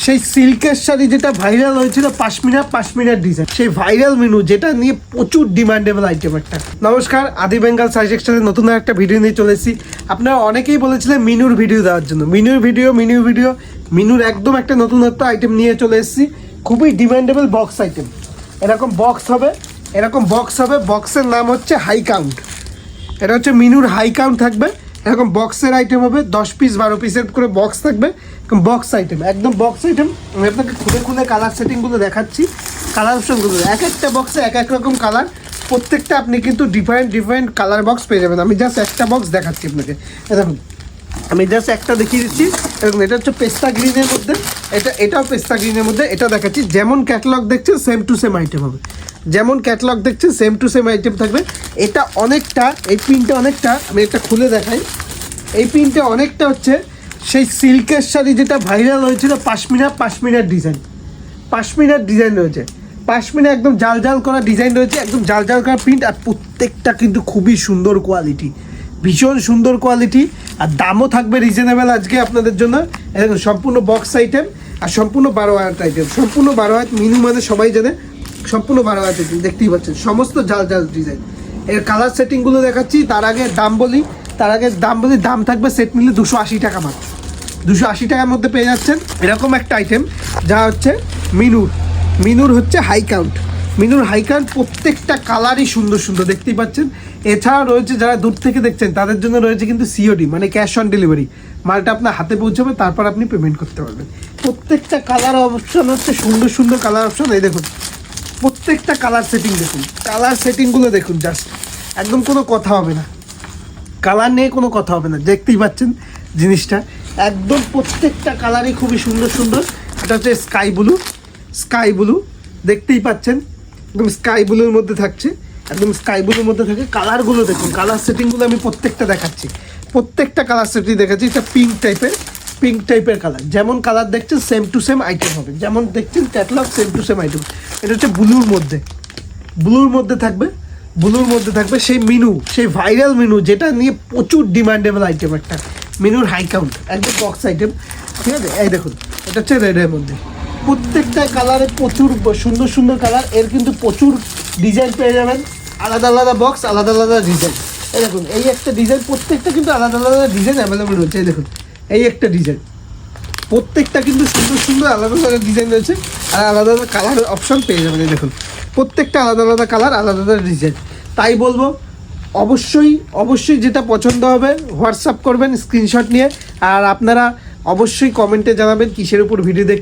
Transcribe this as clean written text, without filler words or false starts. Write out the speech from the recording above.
সেই সিল্কের শাড়ি যেটা ভাইরাল হয়েছিল পাশমিনা ডিজাইন, সেই ভাইরাল মিনু যেটা নিয়ে প্রচুর ডিমান্ডেবল আইটেম একটা। নমস্কার, আদি বেঙ্গল সাজেশনের নতুন একটা ভিডিও নিয়ে চলে এসেছি। আপনারা অনেকেই বলেছিলেন মিনুর ভিডিও দেওয়ার জন্য, মিনুর একদম একটা নতুনত্ব আইটেম নিয়ে চলে এসেছি। খুবই ডিমান্ডেবল বক্স আইটেম। এরকম বক্স হবে, বক্সের নাম হচ্ছে হাই কাউন্ট। এটা হচ্ছে মিনুর হাই কাউন্ট থাকবে। এরকম বক্সের আইটেম হবে, 10 পিস 12 পিসের করে বক্স থাকবে। বক্স আইটেম, একদম বক্স আইটেম। আমি আপনাকে খুলে কালার সেটিংগুলো দেখাচ্ছি, কালার অপশনগুলো। এক একটা বক্সে এক এক রকম কালার, প্রত্যেকটা আপনি কিন্তু ডিফারেন্ট কালার বক্স পেয়ে যাবেন। আমি জাস্ট একটা বক্স দেখাচ্ছি আপনাকে। দেখুন, আমি জাস্ট একটা দেখিয়ে দিচ্ছি। এরকম এটা হচ্ছে পেস্তা গ্রিনের মধ্যে, এটাও পেস্তা গ্রিনের মধ্যে। এটা দেখাচ্ছি, যেমন ক্যাটালগ দেখছেন সেম টু সেম আইটেম হবে। যেমন ক্যাটালগ দেখছেন সেম টু সেম আইটেম থাকবে। এটা অনেকটা, এই প্রিন্টটা অনেকটা, আমি একটা খুলে দেখাই। এই প্রিন্টটা অনেকটা হচ্ছে সেই সিল্কের শাড়ি যেটা ভাইরাল হয়েছিল পাশমিনার ডিজাইন রয়েছে। পাশমিনা একদম জাল করা ডিজাইন রয়েছে, একদম জাল করা প্রিন্ট। আর প্রত্যেকটা কিন্তু খুবই সুন্দর কোয়ালিটি, ভীষণ সুন্দর কোয়ালিটি। আর দামও থাকবে রিজনেবল আজকে আপনাদের জন্য। সম্পূর্ণ বক্স আইটেম আর সম্পূর্ণ 12 হাত আইটেম। সম্পূর্ণ 12 হাত মিনু মানে সবাই জানে, সম্পূর্ণ 12 হাত আইটেম। দেখতেই পাচ্ছেন সমস্ত জাল ডিজাইন। এর কালার সেটিংগুলো দেখাচ্ছি। তার আগে দাম বলি, দাম থাকবে সেট মিলে 280 টাকা মাত্র। 280 টাকার মধ্যে পেয়ে যাচ্ছেন এরকম একটা আইটেম, যা হচ্ছে মিনুর হচ্ছে হাই কাউন্ট। মিনুর হাই কাউন্ট প্রত্যেকটা কালারই সুন্দর দেখতেই পাচ্ছেন। এছাড়া রয়েছে, যারা দূর থেকে দেখছেন তাদের জন্য রয়েছে কিন্তু সিওডি, মানে ক্যাশ অন ডেলিভারি। মালটা আপনার হাতে পৌঁছাবে, তারপর আপনি পেমেন্ট করতে পারবেন। প্রত্যেকটা কালার অপশন হচ্ছে সুন্দর কালার অপশন। এই দেখুন, প্রত্যেকটা কালার সেটিং দেখুন, কালার সেটিংগুলো দেখুন। জাস্ট একদম কোনো কথা হবে না, কালার নিয়ে কোনো কথা হবে না। দেখতেই পাচ্ছেন জিনিসটা, একদম প্রত্যেকটা কালারই খুবই সুন্দর। এটা হচ্ছে স্কাই ব্লু, দেখতেই পাচ্ছেন একদম স্কাই ব্লুর মধ্যে থাকছে, একদম স্কাই ব্লুর মধ্যে থাকে। কালারগুলো দেখুন, কালার সেটিংগুলো আমি প্রত্যেকটা দেখাচ্ছি, প্রত্যেকটা কালার সেটিং দেখাচ্ছি। এটা পিঙ্ক টাইপের কালার। যেমন কালার দেখছেন সেম টু সেম আইটেম হবে, যেমন দেখছেন catalogue same to same item. এটা হচ্ছে ব্লুর মধ্যে থাকবে সেই মিনু, সেই ভাইরাল মিনু যেটা নিয়ে প্রচুর ডিমান্ডেবল আইটেম একটা। মিনুর হাই কাউন্ট, একদম বক্স আইটেম, ঠিক আছে। এই দেখুন, এটা হচ্ছে রেডের মধ্যে। প্রত্যেকটা কালারে প্রচুর সুন্দর কালার। এর কিন্তু প্রচুর ডিজাইন পেয়ে যাবেন, আলাদা বক্স, আলাদা ডিজাইন। এই দেখুন, এই একটা ডিজাইন, প্রত্যেকটা কিন্তু আলাদা ডিজাইন অ্যাভেলেবেল রয়েছে। এই দেখুন, এই একটা ডিজাইন, প্রত্যেকটা কিন্তু সুন্দর আলাদা ডিজাইন রয়েছে, আর আলাদা কালার অপশন পেয়ে যাবেন। এই দেখুন, প্রত্যেকটা আলাদা কালার, আলাদা ডিজাইন। তাই বলবো, অবশ্যই যেটা পছন্দ হবে হোয়াটসঅ্যাপ করবেন স্ক্রিনশট নিয়ে। আর আপনারা অবশ্যই কমেন্টে জানাবেন কিসের উপর ভিডিও দেখতে